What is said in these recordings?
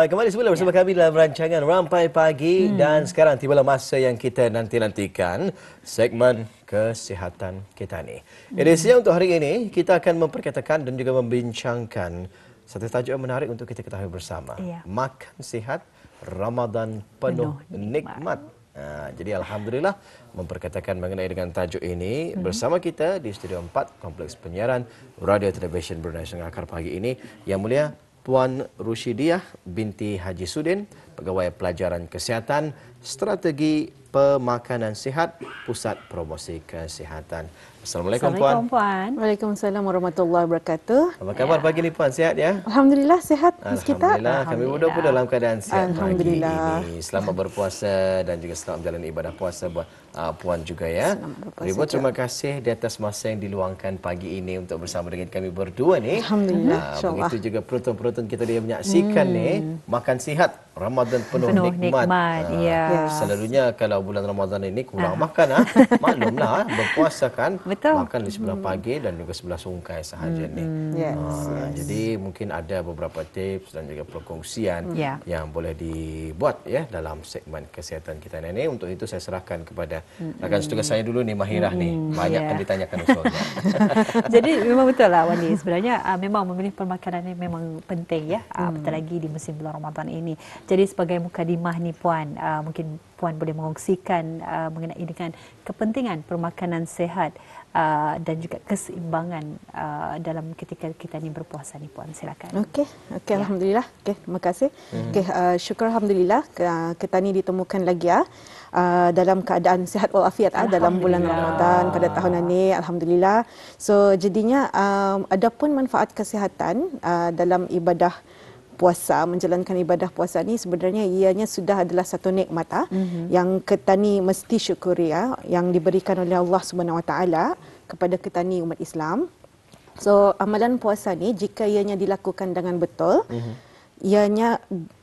Baik, kembali semula bersama kami dalam rancangan Rampai Pagi dan sekarang tibalah masa yang kita nanti-nantikan, segmen kesihatan kita ni. Edisinya untuk hari ini kita akan memperkatakan dan juga membincangkan satu tajuk yang menarik untuk kita ketahui bersama. Makan sihat, Ramadan penuh nikmat. Jadi Alhamdulillah memperkatakan mengenai dengan tajuk ini bersama kita di Studio 4 Kompleks Penyiaran Radio Televisyen Brunei Akar pagi ini Yang Mulia Puan Rushidiah binti Haji Sudin, Pegawai Pelajaran Kesihatan, Strategi Pemakanan Sihat, Pusat Promosi Kesihatan. Assalamualaikum Puan. Waalaikumsalam warahmatullahi wabarakatuh. Apa kabar pagi ni Puan? Sihat ya? Alhamdulillah sihat kita. Alhamdulillah. Kami berdua pun dalam keadaan sihat pagi ini. Alhamdulillah. Selamat berpuasa dan juga selamat menjalani ibadah puasa buat Puan juga ya. Ribuan terima kasih di atas masa yang diluangkan pagi ini untuk bersama dengan kami berdua ni. Alhamdulillah. Begitu juga penonton-penonton kita dia menyaksikan ni makan sihat Ramadan penuh nikmat. Selalunya kalau bulan Ramadan ini kurang makan maklumlah berpuasa kan. Betul. Makan di sebelah pagi dan juga sebelah sungkai sahaja ni. Jadi mungkin ada beberapa tips dan juga perkongsian yang boleh dibuat ya dalam segmen kesihatan kita ini. Untuk itu saya serahkan kepada rakan setugas saya dulu ni Mahirah ni. Banyak kan ditanyakan soalnya. Jadi memang betul lah Wani. Sebenarnya memang memilih permakanan ini memang penting ya. Apatah lagi di musim bulan Ramadan ini. Jadi sebagai mukadimah ni Puan, mungkin Puan boleh mengongsikan mengenai dengan kepentingan permakanan sehat dan juga keseimbangan dalam ketika kita ni berpuasa ni Puan. Silakan. Okey, alhamdulillah. Terima kasih. Syukur alhamdulillah kita ni ditemukan lagi dalam keadaan sihat walafiat dalam bulan Ramadan pada tahun ini, alhamdulillah. So jadinya adapun manfaat kesihatan dalam ibadah puasa, menjalankan ibadah puasa ni sebenarnya ianya sudah adalah satu nikmat yang kita ni mesti syukuri yang diberikan oleh Allah Subhanahu Wa Taala kepada kita ni umat Islam. So amalan puasa ni jika ianya dilakukan dengan betul, ianya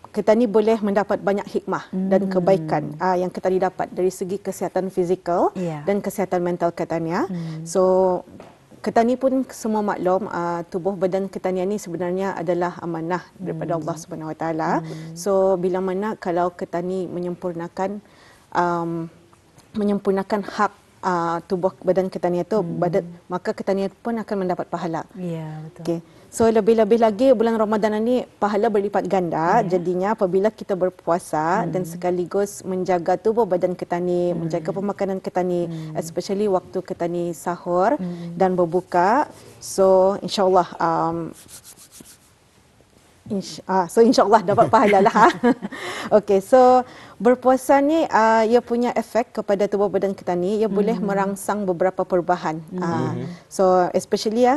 kita ni boleh mendapat banyak hikmah dan kebaikan yang kita didapat dari segi kesihatan fizikal dan kesihatan mental kita ni. So kita ni pun semua maklum tubuh badan kita ni sebenarnya adalah amanah daripada Allah Subhanahu Wa Taala. So bila mana kalau kita ni menyempurnakan hak tubuh badan kita ni itu maka kita ni pun akan mendapat pahala. Ya, betul. Okay. So lebih-lebih lagi bulan Ramadan ini pahala berlipat ganda. Jadinya apabila kita berpuasa dan sekaligus menjaga tubuh badan kita ni, menjaga pemakanan kita ni, especially waktu kita ni sahur dan berbuka. So insya-Allah insya-Allah dapat pahala lah. Okey, so berpuasa ni ia punya efek kepada tubuh badan kita ni, ia boleh merangsang beberapa perubahan. So especially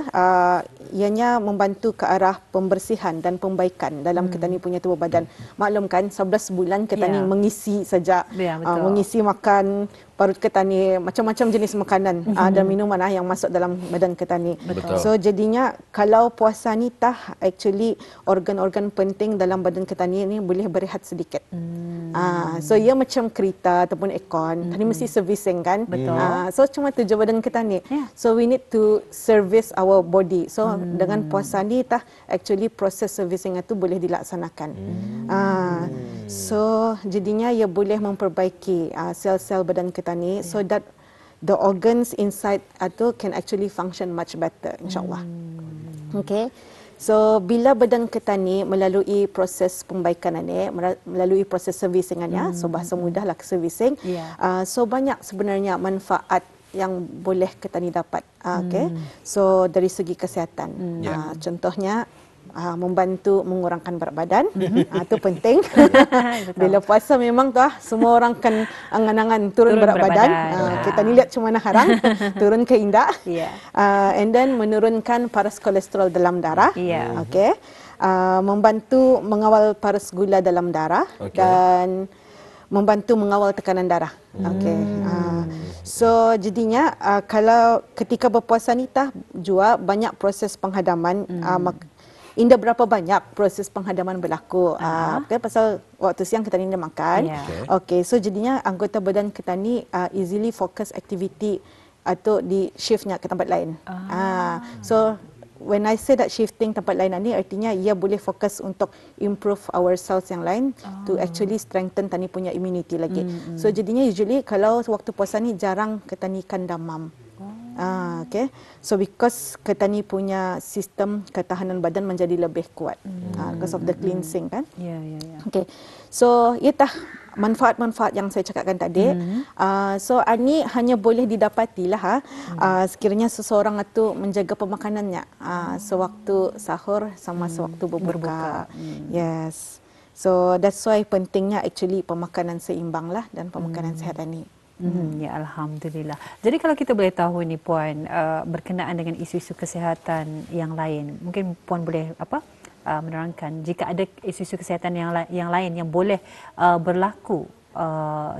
ianya membantu ke arah pembersihan dan pembaikan dalam kita ni punya tubuh badan. Maklum kan 11 bulan kita ni mengisi saja, mengisi makan perut kita ni macam-macam jenis makanan dan minuman yang masuk dalam badan kita ni. So jadinya kalau puasa ni actually organ-organ penting dalam badan kita ni boleh berehat sedikit. So ia macam kereta ataupun aircon, tadi mesti servicing kan. So cuma tujuh badan kita ni. So we need to service our body. So dengan puasa ni actually proses servicing itu boleh dilaksanakan. So jadinya ia boleh memperbaiki sel-sel badan kita ni so that the organs inside itu can actually function much better insya-Allah. Okay. So bila badan kita ni melalui proses pembaikan ni, melalui proses servicing so bahasa mudahlah servicing. So banyak sebenarnya manfaat yang boleh kita ni dapat. Okay. So dari segi kesihatan. Contohnya membantu mengurangkan berat badan. Itu penting. Bila puasa memang semua orang kan angan-angan turun berat badan. Kita ni lihat cuma harang turun ke indah. And then menurunkan paras kolesterol dalam darah. Okay. Membantu mengawal paras gula dalam darah dan membantu mengawal tekanan darah. So jadinya kalau ketika berpuasa ni juga banyak proses penghadaman. Indah berapa banyak proses penghadaman berlaku. Pasal waktu siang kita ni dah makan. Okay, so jadinya anggota badan kita ni easily focus activity atau di shiftnya ke tempat lain. So when I say that shifting tempat lain ni, artinya ia boleh fokus untuk improve our cells yang lain to actually strengthen tani punya immunity lagi. So jadinya usually kalau waktu puasa ni jarang ketani kan damam. Okay. So because ketani punya sistem ketahanan badan menjadi lebih kuat because of the cleansing kan. Ya. Okay. So itah manfaat-manfaat yang saya cakapkan tadi. So ini hanya boleh didapati lah sekiranya seseorang itu menjaga pemakanannya sewaktu sahur sama sewaktu berbuka. Yes. So that's why pentingnya actually pemakanan seimbang lah dan pemakanan sihat ini. Ya, Alhamdulillah. Jadi kalau kita boleh tahu ni Puan, berkenaan dengan isu-isu kesihatan yang lain, mungkin Puan boleh menerangkan jika ada isu-isu kesihatan yang lain yang boleh berlaku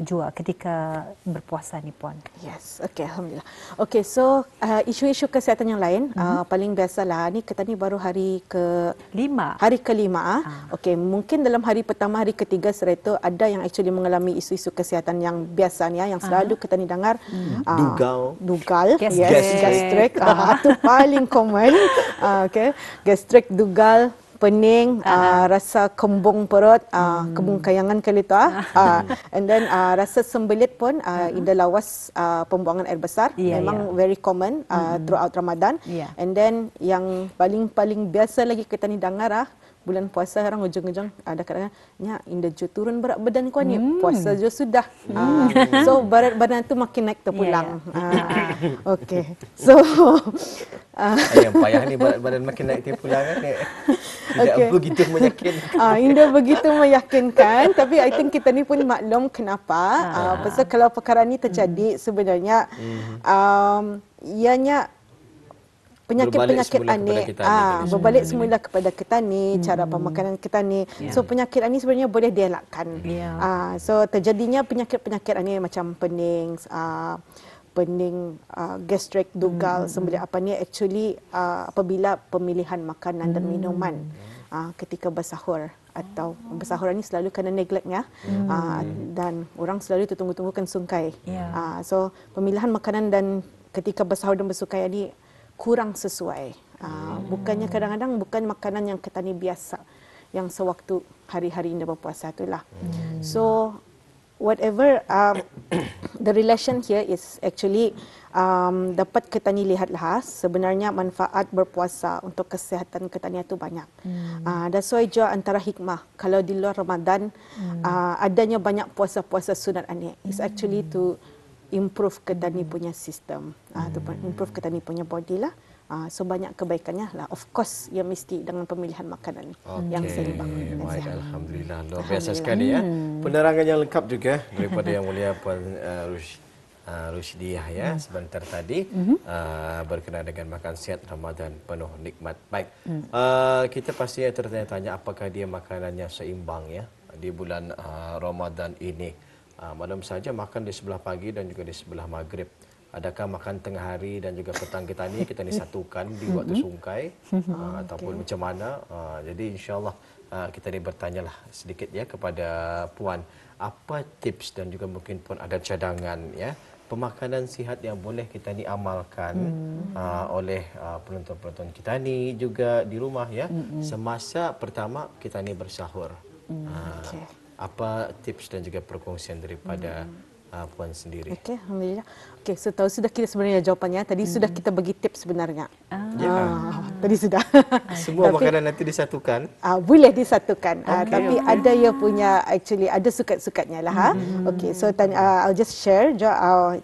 juga ketika berpuasa ni Puan. Yes, okay, Alhamdulillah. Okay, so isu-isu kesihatan yang lain paling biasalah ni kita ni baru hari ke-5. Hari ke-5. Okay, mungkin dalam hari pertama, hari ketiga setelah itu ada yang actually mengalami isu-isu kesihatan yang biasanya yang selalu kita ni dengar dugal, gastric. Itu paling common. Okay, gastric, dugal, pening, rasa kembung perut, kembung kayangan kali tu, and then rasa sembelit pun, ida lawas pembuangan air besar, memang very common throughout Ramadan. And then yang paling biasa lagi kita ni dengar bulan puasa sekarang ujung-ujung ada kadang-kadang inda jo turun berat badan kau ni, puasa jo sudah. So berat badan tu makin naik terpulang. Okay, so yang payah ni berat badan makin naik terpulang kan. Tidak begitu meyakinkan. Indah begitu meyakinkan, tapi I think kita ni pun maklum kenapa. Pasal kalau perkara ni terjadi sebenarnya ianya penyakit-penyakit anik berbalik semula kepada kita ni, cara pemakanan kita ni. So penyakit ini sebenarnya boleh dielakkan. So terjadinya penyakit-penyakit anik macam pening, gastric, dugal, sembelit apa ni actually apabila pemilihan makanan dan minuman ketika bersahur atau bersahur ni selalu kena neglectnya dan orang selalu tertunggu-tunggukan sungkai. So pemilihan makanan dan ketika bersahur dan bersukai ni kurang sesuai. Bukannya kadang-kadang bukan makanan yang kita ni biasa yang sewaktu hari-hari ini berpuasa itulah. So whatever the relation here is actually dapat kita ni lihatlah sebenarnya manfaat berpuasa untuk kesihatan kita ni itu banyak. That's why juga antara hikmah kalau di luar Ramadan adanya banyak puasa-puasa sunat ini is actually to improve kita ni punya sistem, to improve kita ni punya body lah. So banyak kebaikannya lah. Of course, ia mesti dengan pemilihan makanan yang seimbang. Baik, Alhamdulillah. Luar biasa sekali ya. Penerangan yang lengkap juga daripada Yang Mulia Puan Rushdiah ya sebentar tadi berkenaan dengan makan sihat Ramadan penuh nikmat. Baik, kita pastinya tertanya-tanya apakah dia makanannya seimbang ya di bulan Ramadan ini. Malam saja makan di sebelah pagi dan juga di sebelah maghrib. Adakah makan tengah hari dan juga petang kita ni satukan di waktu sungkai ataupun macam mana? Jadi insya-Allah kita ni bertanyalah sedikit ya kepada Puan, apa tips dan juga mungkin pun ada cadangan ya pemakanan sihat yang boleh kita ni amalkan oleh penonton-penonton kita ni juga di rumah ya semasa pertama kita ni bersahur. Apa tips dan juga perkongsian daripada Puan sendiri? Okey, Alhamdulillah. Okey, so tahu sudah kita sebenarnya jawapannya. Tadi sudah kita bagi tips sebenarnya. Tadi sudah. Semua makanan nanti disatukan? Boleh disatukan. Tapi ada yang punya, actually ada sukat-sukatnya lah. Okey, so I'll just share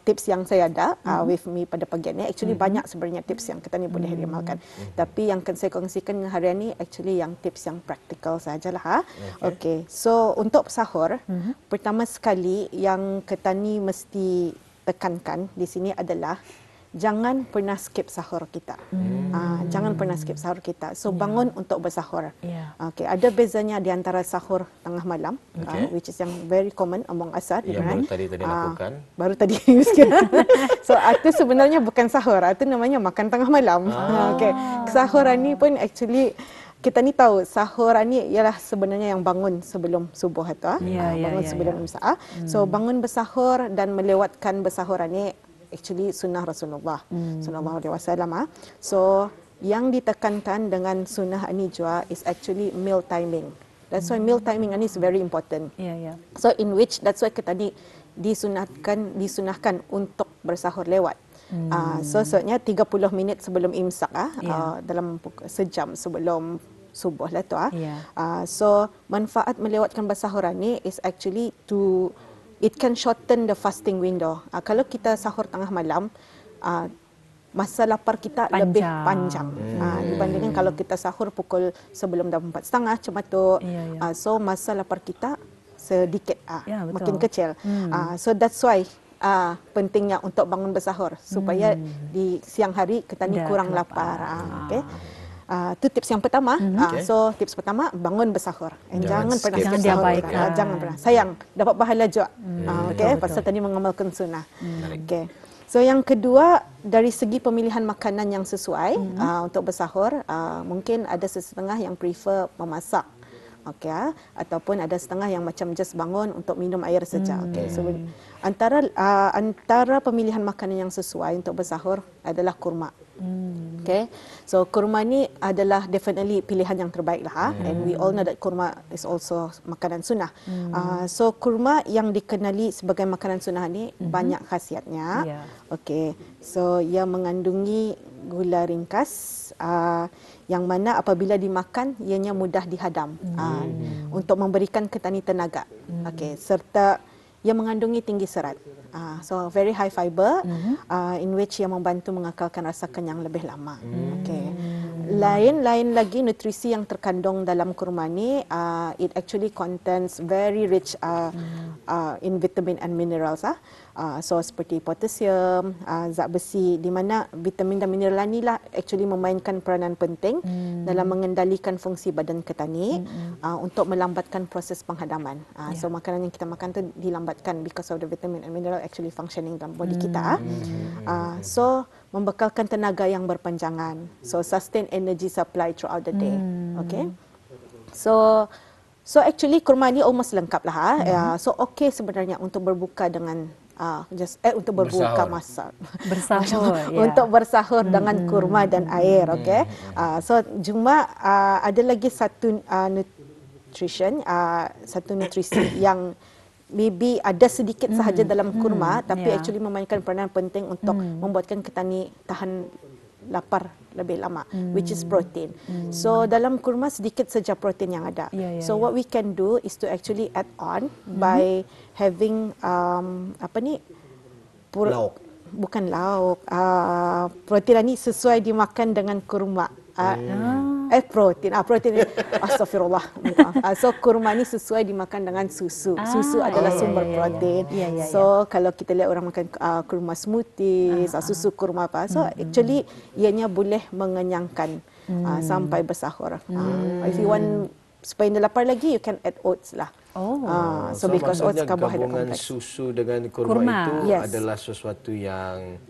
tips yang saya ada with me pada pagi ni. Actually banyak sebenarnya tips yang kita ni boleh diamalkan. Tapi yang akan saya kongsikan hari ini actually yang tips yang praktikal sajalah. Okey, so untuk sahur, pertama sekali yang kita ni mesti tekankan di sini adalah jangan pernah skip sahur kita. Jangan pernah skip sahur kita. So bangun untuk bersahur. Okay, ada bezanya di antara sahur tengah malam, which is yang very common among us. Baru tadi lakukan. Baru tadi. So itu sebenarnya bukan sahur, itu namanya makan tengah malam. Okay, sahur ni pun actually kita ni tahu sahur ni ialah sebenarnya yang bangun sebelum subuh itu, bangun sebelum imsak. So bangun bersahur dan melewatkan bersahur ni actually sunnah Rasulullah sallallahu alaihi wasallam. So Yang ditekankan dengan sunnah ni jua is actually meal timing. That's why meal timing ni is very important. Ya. So in which that's why kita disunahkan untuk bersahur lewat. So sebenarnya 30 minit sebelum imsak dalam sejam sebelum subuh lah tu so manfaat melewatkan bersahuran ni is actually it can shorten the fasting window. Kalau kita sahur tengah malam, masa lapar kita lebih panjang dibandingkan kalau kita sahur pukul sebelum dah 4:30 macam tu. So masa lapar kita sedikit makin kecil. So that's why pentingnya untuk bangun bersahur supaya di siang hari kita ni kurang lapar. Okay. Itu tips yang pertama. So tips pertama, bangun bersahur. Jangan pernah skip sahur. Jangan pernah. Sayang, dapat pahala juga. Okay, pasal tadi mengamalkan sunnah. Okay. So yang kedua, dari segi pemilihan makanan yang sesuai untuk bersahur, mungkin ada setengah yang prefer memasak. Okay, ataupun ada setengah yang macam just bangun untuk minum air saja. Okay, so antara pemilihan makanan yang sesuai untuk bersahur adalah kurma. Okay, so kurma ni adalah definitely pilihan yang terbaik lah. And we all know that kurma is also makanan sunnah. So kurma yang dikenali sebagai makanan sunnah ni banyak khasiatnya. Okay, so ia mengandungi gula ringkas yang mana apabila dimakan ianya mudah dihadam untuk memberikan kita ni tenaga. Okay, serta ia mengandungi tinggi serat. So very high fiber in which ia membantu mengekalkan rasa kenyang lebih lama. Okay. Lain lagi nutrisi yang terkandung dalam kurma ni, it actually contains very rich in vitamin and minerals. So seperti potassium, zat besi, di mana vitamin dan mineral ni lah actually memainkan peranan penting dalam mengendalikan fungsi badan kita ni untuk melambatkan proses penghadaman. So makanan yang kita makan tu dilambatkan because of the vitamin and mineral actually functioning dalam body kita. So membekalkan tenaga yang berpanjangan. So sustain energy supply throughout the day. Okay. So actually kurma ni almost lengkap lah. So okay sebenarnya untuk berbuka dengan untuk berbuka masa bersahur untuk bersahur dengan kurma dan air. Okay. So cuma ada lagi satu nutrisi yang maybe ada sedikit sahaja dalam kurma tapi actually memainkan peranan penting untuk membuatkan kita ni tahan lapar lebih lama, which is protein. So dalam kurma sedikit saja protein yang ada. So what we can do is to actually add on by having lauk. Bukan lauk. Protein ni sesuai dimakan dengan kurma. Protein. Astagfirullah. So kurma ni sesuai dimakan dengan susu. Susu adalah sumber protein. So kalau kita lihat orang makan kurma smoothies, susu kurma apa. So actually ianya boleh mengenyangkan sampai bersahur. If you want supaya anda lapar lagi, you can add oats lah. So because oats maksudnya carbohydrate gabungan complex. susu dengan kurma itu Yes. adalah sesuatu yang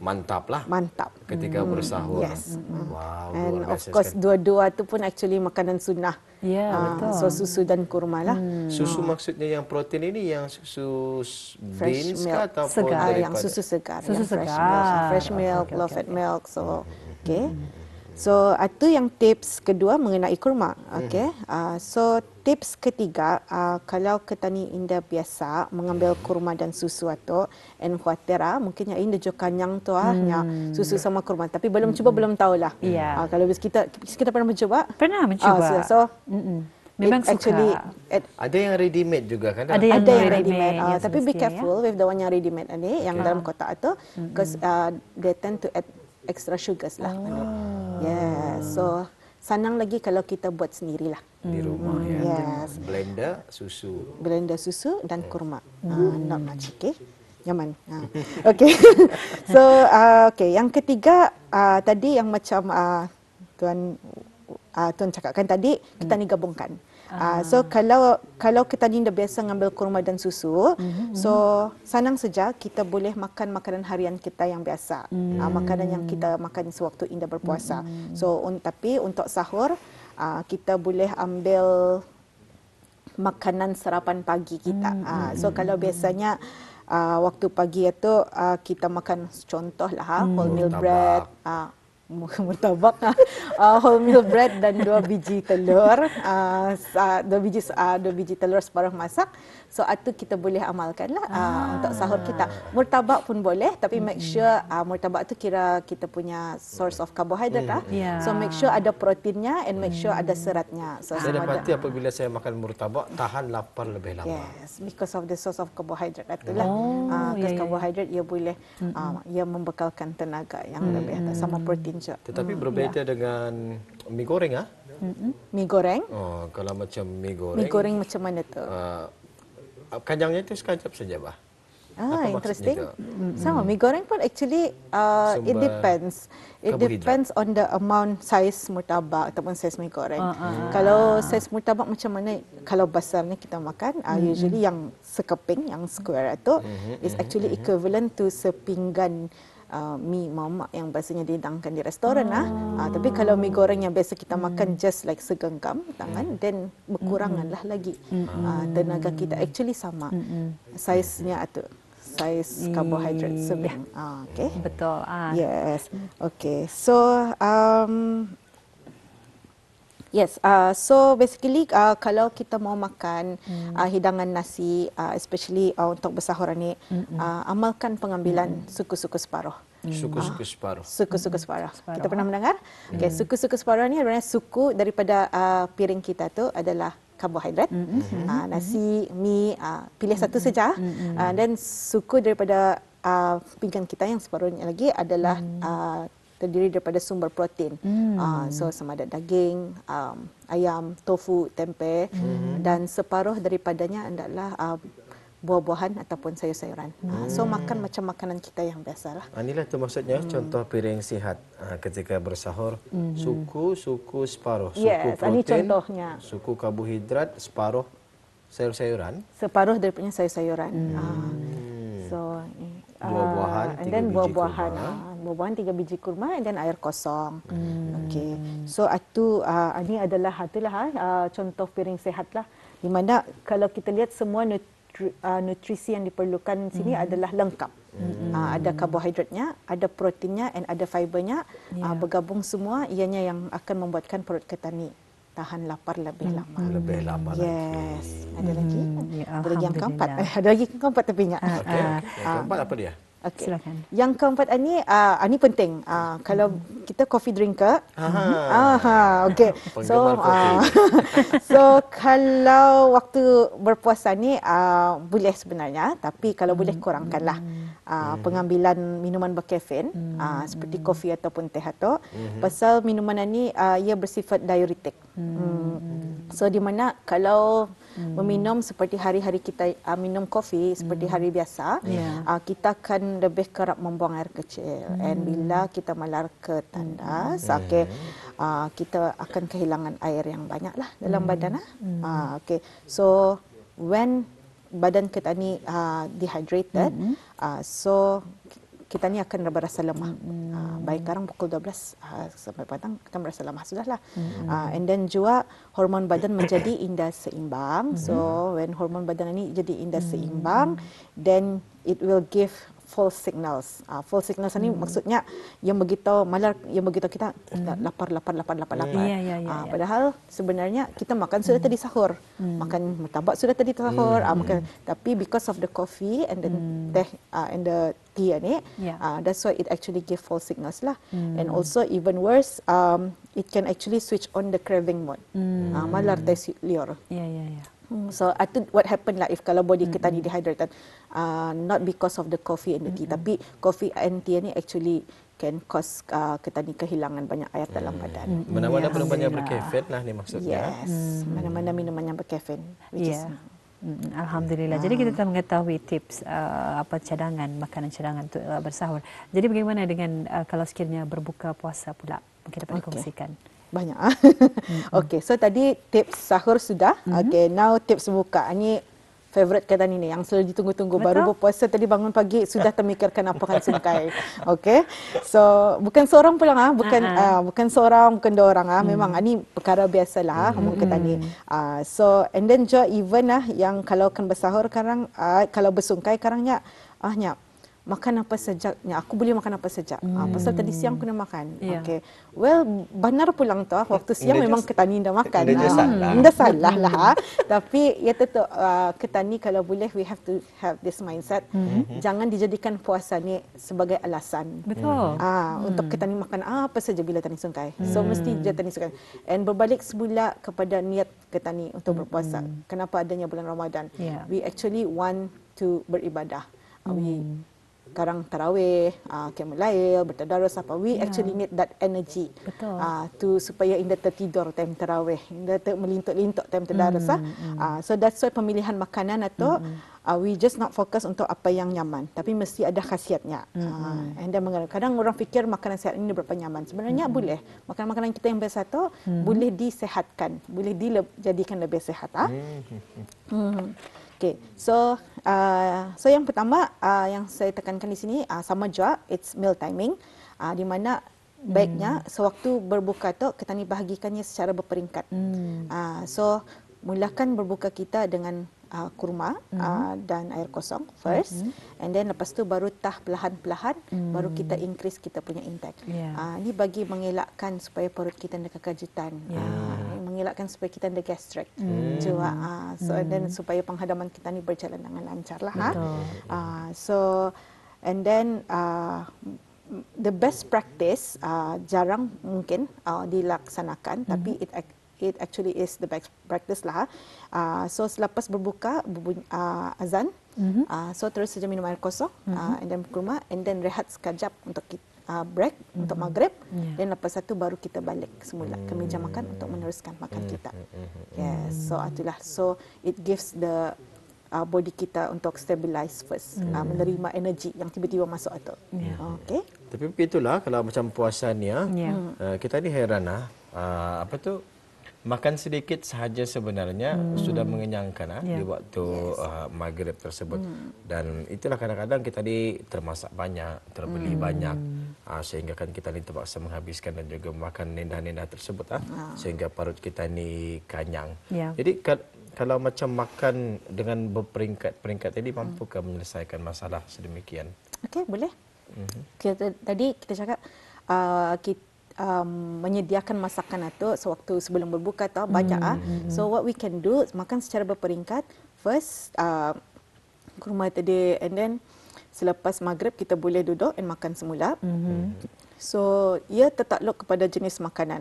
mantap lah Mantap. ketika bersahur. Yes. Wow, And luar of biasa course sekali. dua-dua tu pun actually makanan sunnah. Betul. So susu dan kurma lah. Susu maksudnya yang protein ini yang susu Fresh beans milk. kah ataupun Segar. daripada Yang susu segar. Susu yang fresh segar. milk. Fresh milk, low fat milk. So, okay. So, itu yang tips kedua mengenai kurma. Okay. So, tips ketiga, kalau kita ni Indah biasa mengambil kurma dan susu tu, and khawatir mungkin yang Indah juga kanyang tu susu sama kurma. Tapi belum cuba, belum tahulah. Kalau kita pernah mencuba? Pernah mencuba. Memang actually, ada yang ready made juga kan? Ada yang ready made. ya, Tapi be semestinya, careful with the one yang ready made ni, yang dalam kotak tu, because they tend to add extra sugars lah. So senang lagi kalau kita buat sendirilah Di rumah ya. Yes. Blender susu. dan kurma. Not much, okay? Nyaman. Okay. So okay, yang ketiga tadi yang macam Tuan cakapkan tadi, kita ni gabungkan. So kalau kita ni dah biasa ngambil kurma dan susu, so senang saja kita boleh makan makanan harian kita yang biasa, makanan yang kita makan sewaktu Indah berpuasa. So tapi untuk sahur kita boleh ambil makanan sarapan pagi kita. So kalau biasanya waktu pagi itu kita makan contohlah wholemeal bread, murtabak, wholemeal bread dan 2 biji telur, 2 biji telur separuh masak. So itu kita boleh amalkan lah untuk sahur kita. Murtabak pun boleh, tapi make sure murtabak tu kira kita punya source of carbohydrate lah. So make sure ada proteinnya and make sure ada seratnya. So Saya dapati apabila saya makan murtabak, tahan lapar lebih lama. Yes, because of the source of carbohydrate itulah. Because carbohydrate ia boleh ia membekalkan tenaga yang lebih atas sama protein juga. Tetapi berbeza dengan mi goreng Mi goreng. Oh, kalau macam mi goreng. Mi goreng macam mana tu? Kacangnya itu sekejap saja, Bah. Apa Interesting. maksudnya Sama, mi goreng pun actually it depends. It depends on the amount size murtabak ataupun size mi goreng. Kalau size murtabak macam mana, kalau besarnya kita makan, usually yang sekeping, yang square itu is actually equivalent to sepinggan mi mamak yang biasanya dihidangkan di restoran tapi kalau mi goreng yang biasa kita makan just like segenggam tangan, then berkurangan lah lagi tenaga kita. Actually sama size-nya tu, size carbohydrate serving. Okay. Betul. Yes. Okay. So yes, so basically kalau kita mau makan hidangan nasi, especially untuk bersahur ni, amalkan pengambilan suku-suku separuh. Suku-suku separuh. Suku-suku separuh. Kita pernah mendengar? Okay, suku-suku separuh ni sebenarnya suku daripada piring kita tu adalah karbohidrat. Nasi, mi, pilih satu saja. Dan suku daripada pinggan kita yang separuhnya lagi adalah terdiri daripada sumber protein. So sama ada daging, ayam, tofu, tempe dan separuh daripadanya adalah buah-buahan ataupun sayur-sayuran. So makan macam makanan kita yang biasalah. Inilah tu maksudnya contoh piring sihat ketika bersahur. Suku separuh. Suku Yes, protein, ini contohnya. Suku karbohidrat, separuh sayur-sayuran. Separuh daripada sayur-sayuran. So buah-buahan, and then 3 biji buah-buahan, kurma. buah-buahan 3 biji kurma and then air kosong. Okay. So itu ini adalah contoh piring sehat lah. Di mana kalau kita lihat semua nutrisi yang diperlukan di sini adalah lengkap. Ada karbohidratnya, ada proteinnya and ada fibernya. Bergabung semua, ianya yang akan membuatkan perut kita ni tahan lapar lebih lama. Lebih lama lagi. Yes. Ada lagi? Ada lagi yang keempat. Alhamdulillah. Ada lagi yang keempat tapi ingat. Okey. Yang keempat apa dia? Okay. Silakan. Yang keempat ini penting. Kalau kita coffee drinker, okey. So so kalau waktu berpuasa ni boleh sebenarnya, tapi kalau boleh kurangkanlah pengambilan minuman berkafein seperti kopi ataupun teh atau pasal minuman ini ia bersifat diuretik. So di mana kalau meminum seperti hari-hari kita minum kopi seperti hari biasa, kita akan lebih kerap membuang air kecil. And bila kita malar ke tandas, kita akan kehilangan air yang banyak lah dalam badan. Okay. So when badan kita ni dehydrated, so kita ni akan berasa lemah. Baik sekarang pukul 12 sampai petang kita merasa lemah sudahlah. And then juga hormon badan menjadi indah seimbang. So when hormon badan ini jadi indah seimbang, then it will give false signals. False signals ni maksudnya yang begitu malar, yang begitu kita lapar. Padahal sebenarnya kita makan sudah tadi sahur. Makan murtabak sudah tadi sahur. Makan, tapi because of the coffee and the teh and the tea ni, that's why it actually give false signals lah. And also even worse, it can actually switch on the craving mode. Malar teh liur. So itu what happen lah if kalau body kita ni dehydrated, not because of the coffee and the tea, tapi coffee and tea ni actually can cause kita ni kehilangan banyak air dalam badan. Mana-mana minuman yang berkafein lah ni maksudnya. Yes, mana-mana minuman yang berkafein. Alhamdulillah. Jadi kita telah mengetahui tips cadangan, makanan cadangan untuk bersahur. Jadi bagaimana dengan kalau sekiranya berbuka puasa pula? Mungkin dapat dikongsikan. Banyak. Okay, so tadi tips sahur sudah. Okay, now tips buka. Ini favorite kita ni yang selalu ditunggu-tunggu. Baru berpuasa tadi bangun pagi sudah termikirkan apa akan sungkai. Okay, so bukan seorang pula bukan seorang, bukan dua orang memang ini perkara biasalah kita ni. So and then juga even yang kalau akan bersahur sekarang, kalau bersungkai sekarangnya makan apa sajaknya. Aku boleh makan apa sajak. Pasal tadi siang kena makan. Ya. Okay. Well, benar pulang tu. Waktu siang Dia memang just- Ketani dah makan. dia just salah. Dah salah lah. Tapi ya tetap Ketani kalau boleh we have to have this mindset. Jangan dijadikan puasa ni sebagai alasan. Betul. Untuk Ketani makan apa saja bila Tani sungkai. So mesti je Tani sungkai. And berbalik semula kepada niat Ketani untuk berpuasa. Kenapa adanya bulan Ramadan? Ya. We actually want to beribadah. We sekarang tarawih, qiyamul lail, bertadarus apa. We actually need that energy. Betul. To supaya Indah tertidur time tarawih, Indah melintuk-lintuk time tadarus. So that's why pemilihan makanan atau we just not fokus untuk apa yang nyaman, tapi mesti ada khasiatnya. And then kadang orang fikir makanan sihat ini berapa nyaman. Sebenarnya boleh. Makanan-makanan kita yang biasa tu boleh disehatkan, boleh dijadikan lebih sihat. Okay, so yang pertama yang saya tekankan di sini sama juga, it's meal timing, di mana baiknya sewaktu berbuka tu kita ni bahagikannya secara berperingkat. So mulakan berbuka kita dengan kurma dan air kosong first, and then lepas tu baru perlahan-perlahan baru kita increase kita punya intake. Ini bagi mengelakkan supaya perut kita ada kekejutan, mengelakkan supaya kita ada gastrik juga. So and then supaya penghadaman kita ni berjalan dengan lancar lah. So and then the best practice jarang mungkin dilaksanakan, tapi it actually is the best practice lah. So selepas berbuka azan, so terus saja minum air kosong, and then kurma, and then rehat sekejap untuk break untuk maghrib, dan lepas itu baru kita balik semula ke meja makan untuk meneruskan makan kita. Yes, so itulah. So it gives the body kita untuk stabilize first, menerima energi yang tiba-tiba masuk itu. Okay. Tapi begitulah kalau macam puasa ni kita ni heran apa tu, makan sedikit sahaja sebenarnya sudah mengenyangkan di waktu maghrib tersebut. Dan itulah kadang-kadang kita ni termasak banyak, terbeli banyak, sehingga kan kita ni terpaksa menghabiskan dan juga makan nendah-nendah tersebut sehingga perut kita ni kanyang. Jadi kalau macam makan dengan berperingkat-peringkat tadi, mampukah menyelesaikan masalah sedemikian? Okey, boleh. Tadi kita cakap menyediakan masakan itu sewaktu sebelum berbuka atau banyak. So what we can do, makan secara berperingkat. First kurma tadi, and then selepas maghrib kita boleh duduk dan makan semula. So ia tertakluk kepada jenis makanan.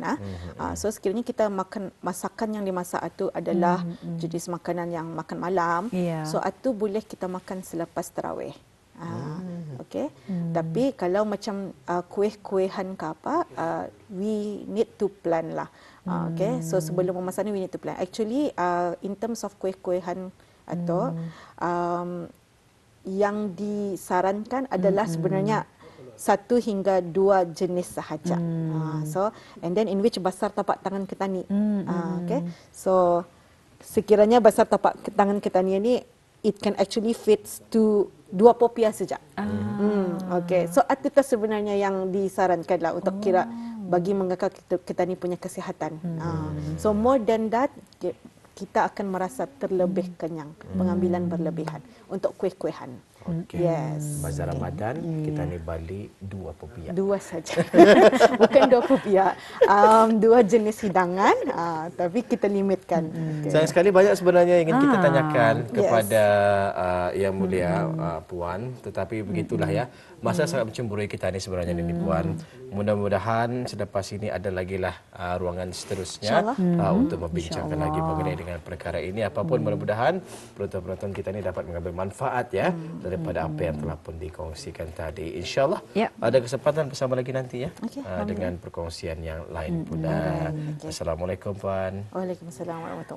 So sekiranya kita makan masakan yang dimasak itu adalah jenis makanan yang makan malam, so itu boleh kita makan selepas tarawih. Okay. Tapi kalau macam kuih-kuihan ke apa, we need to plan lah. Okay. So sebelum memasak ni we need to plan. Actually, in terms of kuih-kuihan atau yang disarankan adalah sebenarnya 1 hingga 2 jenis sahaja. So and then in which besar tapak tangan Ketani. Okay. So sekiranya besar tapak tangan Ketani ni, it can actually fits to 2 popiah saja. Okay. So itu sebenarnya yang disarankan lah untuk kira bagi mengekal kita ni punya kesihatan. So more than that, kita akan merasa terlebih kenyang, pengambilan berlebihan untuk kuih-kuihan. Okay. Yes. Bazar Ramadan kita ni balik 2 popiah. 2 saja. Bukan 2 popiah. 2 jenis hidangan, tapi kita limitkan. Sayang sekali banyak sebenarnya ingin kita tanyakan kepada Yang Mulia Puan, tetapi begitulah ya. Masa sangat mencemburui kita ni sebenarnya ni Puan. Mudah-mudahan selepas ini ada lagi lah ruangan seterusnya untuk membincangkan lagi mengenai dengan perkara ini. Apapun mudah-mudahan penonton-penonton kita ni dapat mengambil manfaat ya daripada apa yang telah pun dikongsikan tadi. InsyaAllah ada kesempatan bersama lagi nanti ya dengan perkongsian yang lain pula. Assalamualaikum Puan. Waalaikumsalam warahmatullahi wabarakatuh.